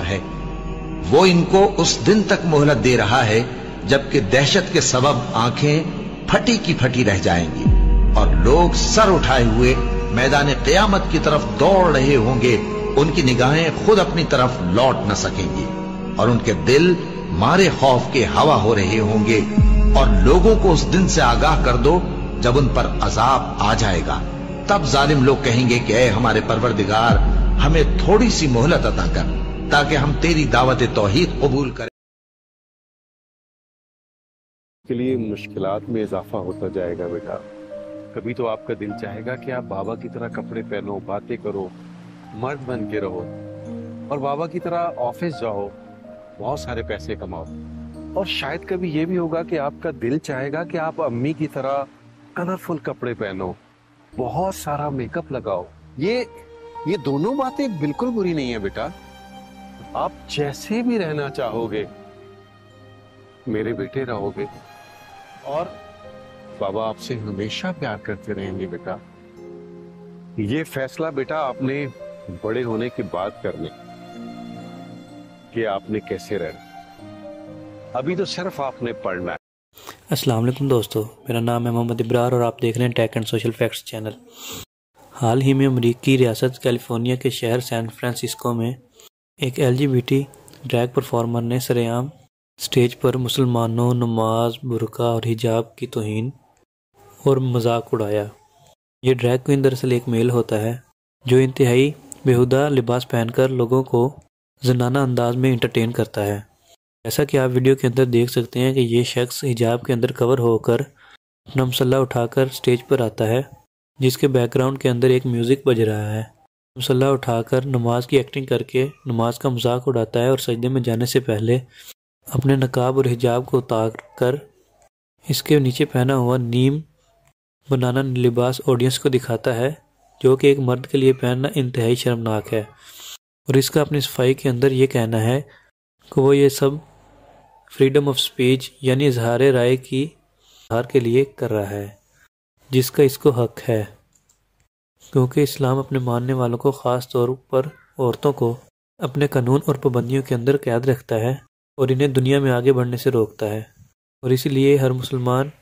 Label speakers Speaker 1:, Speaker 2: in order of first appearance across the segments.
Speaker 1: है। वो इनको उस दिन तक मोहलत दे रहा है जबकि दहशत के सबब आंखें फटी की फटी रह जाएंगी और लोग सर उठाए हुए मैदान क़यामत की तरफ दौड़ रहे होंगे। उनकी निगाहें खुद अपनी तरफ लौट न सकेंगी और उनके दिल मारे खौफ के हवा हो रहे होंगे। और लोगों को उस दिन से आगाह कर दो जब उन पर अजाब आ जाएगा। तब जालिम लोग कहेंगे कि ऐ हमारे परवरदिगार, हमें थोड़ी सी मोहलत अता कर ताकि हम तेरी दावत तौहीद कबूल करें।
Speaker 2: के लिए मुश्किलात में इजाफा होता जाएगा बेटा। कभी तो आपका दिल चाहेगा कि आप बाबा की तरह कपड़े पहनो, बातें करो, मर्द बन के रहो और बाबा की तरह ऑफिस जाओ, बहुत सारे पैसे कमाओ। और शायद कभी ये भी होगा कि आपका दिल चाहेगा कि आप अम्मी की तरह कलरफुल कपड़े पहनो, बहुत सारा मेकअप लगाओ। ये दोनों बातें बिल्कुल बुरी नहीं है बेटा। आप जैसे भी रहना चाहोगे मेरे बेटे रहोगे और बाबा आपसे हमेशा प्यार करते रहेंगे बेटा। ये फैसला बेटा आपने बड़े होने के बाद करने कि आपने कैसे रहना। अभी तो सिर्फ आपने पढ़ना है।
Speaker 3: अस्सलाम वालेकुम दोस्तों, मेरा नाम है मोहम्मद इब्रार और आप देख रहे हैं tech and social facts channel. हाल ही में अमेरिकी रियासत कैलिफोर्निया के शहर सैन फ्रांसिस्को में एक LGBT ड्रैग परफॉर्मर ने सरेआम स्टेज पर मुसलमानों, नमाज, बुरका और हिजाब की तौहीन और मजाक उड़ाया। ये ड्रैग क्वीन दरअसल एक मेल होता है जो इंतहाई बेहुदा लिबास पहनकर लोगों को जनाना अंदाज में इंटरटेन करता है। जैसा कि आप वीडियो के अंदर देख सकते हैं कि ये शख्स हिजाब के अंदर कवर होकर अपना मसल्ला उठाकर स्टेज पर आता है, जिसके बैकग्राउंड के अंदर एक म्यूज़िक बज रहा है। मसल्ला उठाकर नमाज की एक्टिंग करके नमाज का मजाक उड़ाता है और सजदे में जाने से पहले अपने नकाब और हिजाब को उतार कर इसके नीचे पहना हुआ नीम बनाना लिबास ऑडियंस को दिखाता है, जो कि एक मर्द के लिए पहनना इंतहाई शर्मनाक है। और इसका अपनी सफाई के अंदर ये कहना है कि वो ये सब फ्रीडम ऑफ स्पीच यानी इजहार राय की इजहार के लिए कर रहा है, जिसका इसको हक है, क्योंकि इस्लाम अपने मानने वालों को ख़ास तौर पर औरतों को अपने कानून और पाबंदियों के अंदर कैद रखता है और इन्हें दुनिया में आगे बढ़ने से रोकता है। और इसीलिए हर मुसलमान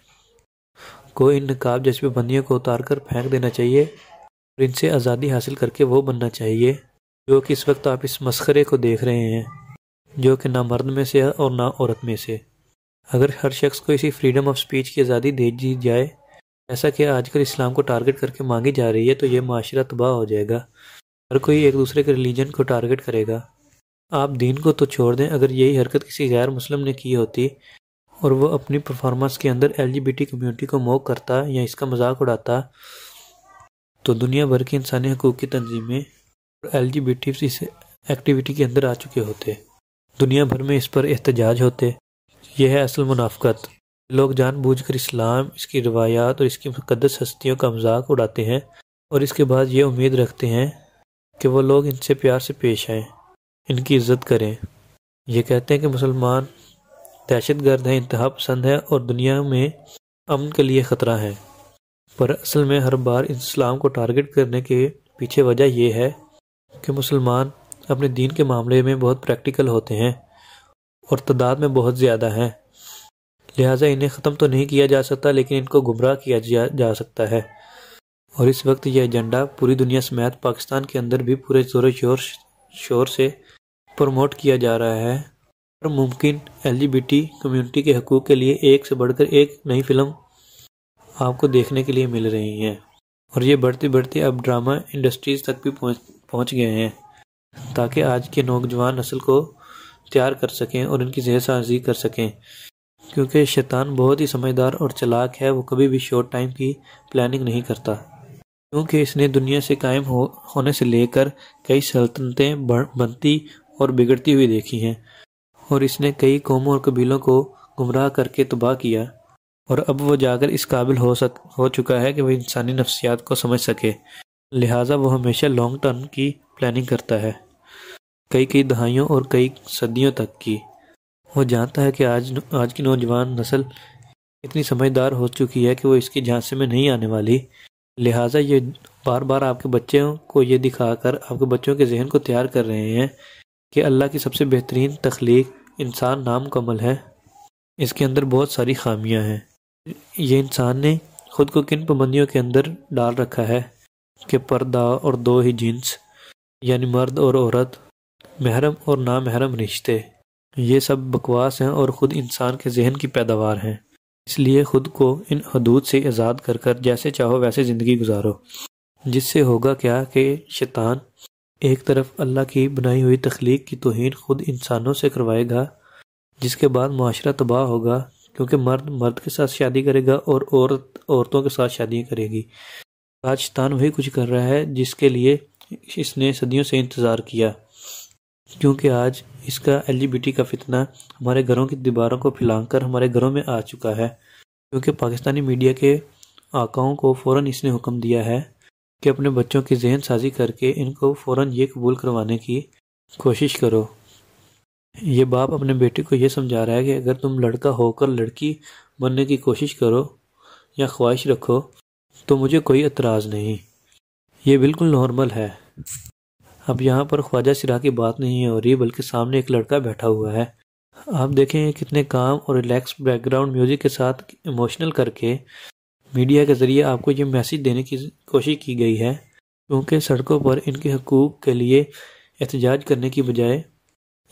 Speaker 3: को इन नकाब जैसी पाबंदियों को उतार कर फेंक देना चाहिए और इनसे आज़ादी हासिल करके वो बनना चाहिए जो कि इस वक्त आप इस मस्खरे को देख रहे हैं, जो कि ना मर्द में से और ना औरत में से। अगर हर शख्स को इसी फ्रीडम ऑफ स्पीच की आज़ादी दे दी जाए, ऐसा कि आजकल इस्लाम को टारगेट करके मांगी जा रही है, तो ये माशरा तबाह हो जाएगा। हर कोई एक दूसरे के रिलीजन को टारगेट करेगा। आप दीन को तो छोड़ दें, अगर यही हरकत किसी गैर मुस्लिम ने की होती और वो अपनी परफॉर्मेंस के अंदर LGBT कम्युनिटी को मोक करता या इसका मजाक उड़ाता, तो दुनिया भर की इंसानी हकूक़ की तंजीमें LGBT इस एक्टिविटी के अंदर आ चुके होते, दुनिया भर में इस पर एहतजाज होते। यह है असल मुनाफ़क़त। लोग जानबूझकर इस्लाम, इसकी रिवायात और इसकी मुक़द्दस हस्तियों का मजाक उड़ाते हैं और इसके बाद ये उम्मीद रखते हैं कि वो लोग इनसे प्यार से पेश आएँ, इनकी इज़्ज़त करें। ये कहते हैं कि मुसलमान दहशतगर्द हैं, इंतहा पसंद है और दुनिया में अमन के लिए ख़तरा है। पर असल में हर बार इस्लाम को टारगेट करने के पीछे वजह यह है कि मुसलमान अपने दीन के मामले में बहुत प्रैक्टिकल होते हैं और तादाद में बहुत ज़्यादा हैं, लिहाजा इन्हें ख़त्म तो नहीं किया जा सकता लेकिन इनको गुमराह किया जा सकता है। और इस वक्त यह एजेंडा पूरी दुनिया समेत पाकिस्तान के अंदर भी पूरे ज़ोर शोर से प्रमोट किया जा रहा है। और मुमकिन LGBT कम्युनिटी के हकूक़ के लिए एक से बढ़कर एक नई फिल्म आपको देखने के लिए मिल रही हैं और ये बढ़ती बढ़ती अब ड्रामा इंडस्ट्रीज़ तक भी पहुँच गए हैं, ताकि आज के नौजवान नस्ल को तैयार कर सकें और इनकी ज़हन साजी कर सकें। क्योंकि शैतान बहुत ही समझदार और चालाक है, वो कभी भी शॉर्ट टाइम की प्लानिंग नहीं करता, क्योंकि इसने दुनिया से कायम होने से लेकर कई सल्तनतें बनती और बिगड़ती हुई देखी हैं और इसने कई कौमों और कबीलों को गुमराह करके तबाह किया और अब वो जाकर इस काबिल हो चुका है कि वह इंसानी नफ्सियात को समझ सके। लिहाजा वो हमेशा लॉन्ग टर्म की प्लानिंग करता है, कई दहाइयों और कई सदियों तक की। वो जानता है कि आज की नौजवान नस्ल इतनी समझदार हो चुकी है कि वो इसकी झांसे में नहीं आने वाली। लिहाजा ये बार बार आपके बच्चों को ये दिखाकर आपके बच्चों के जहन को तैयार कर रहे हैं کہ اللہ کی سب سے بہترین تخلیق انسان نامکمل ہے، اس کے اندر بہت ساری خامیاں ہیں۔ یہ انسان نے خود کو کن پابندیوں کے اندر ڈال رکھا ہے کہ پردہ اور دو ہی جنس یعنی مرد اور عورت، محرم اور نامحرم رشتے، یہ سب بکواس ہیں اور خود انسان کے ذہن کی پیداوار ہیں۔ اس لیے خود کو ان حدود سے آزاد کر کر جیسے چاہو ویسے زندگی گزارو، جس سے ہوگا کیا کہ شیطان ایک طرف اللہ کی بنائی ہوئی تخلیق کی توہین خود انسانوں سے کروائے گا، جس کے بعد معاشرہ تباہ ہوگا، کیونکہ مرد مرد کے ساتھ شادی کرے گا اور عورت عورتوں کے ساتھ شادی کرے گی۔ آج شیطان وہی کچھ کر رہا ہے جس کے لیے اس نے صدیوں سے انتظار کیا، کیونکہ آج اس کا LGBT کا فتنہ ہمارے گھروں کی دیواروں کو پھیلا کر ہمارے گھروں میں آ چکا ہے، کیونکہ پاکستانی میڈیا کے آقاؤں کو فوراً اس نے حکم دیا ہے کہ اپنے بچوں کی ذہن سازی کر کے ان کو فوراً یہ قبول کروانے کی کوشش کرو۔ یہ باپ اپنے بیٹے کو یہ سمجھا رہا ہے کہ اگر تم لڑکا ہو کر لڑکی بننے کی کوشش کرو یا خواہش رکھو تو مجھے کوئی اعتراض نہیں، یہ بالکل نارمل ہے۔ اب یہاں پر خواجہ سرا کی بات نہیں ہو رہی، بلکہ سامنے ایک لڑکا بیٹھا ہوا ہے۔ آپ دیکھیں کتنے کام اور ریلیکس بیک گراؤنڈ میوزک کے ساتھ ایموشنل کر کے میڈیا کے ذریعے آپ کو یہ میسیج دینے کی کوشش کی گئی ہے، کیونکہ سڑکوں پر ان کے حقوق کے لیے احتجاج کرنے کی بجائے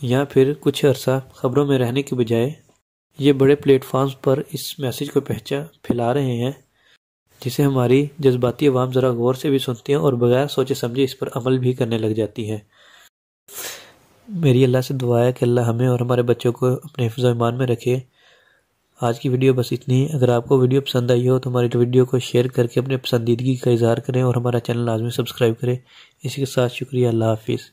Speaker 3: یا پھر کچھ عرصہ خبروں میں رہنے کی بجائے یہ بڑے پلیٹ فارمز پر اس میسیج کو پھیلا رہے ہیں، جسے ہماری جذباتی عوام ذرا غور سے بھی سنتی ہیں اور بغیر سوچے سمجھے اس پر عمل بھی کرنے لگ جاتی ہے۔ میری اللہ سے دعا ہے کہ اللہ ہمیں اور ہمارے بچوں کو اپنے حفظ و ایمان میں رکھے۔ آج کی ویڈیو بس اتنی۔ اگر آپ کو ویڈیو پسند آئی ہو تو ہماری ویڈیو کو شیئر کر کے اپنے پسندیدگی کا اظہار کریں اور ہمارا چینل لازمی سبسکرائب کریں۔ اسی کے ساتھ شکریہ، اللہ حافظ۔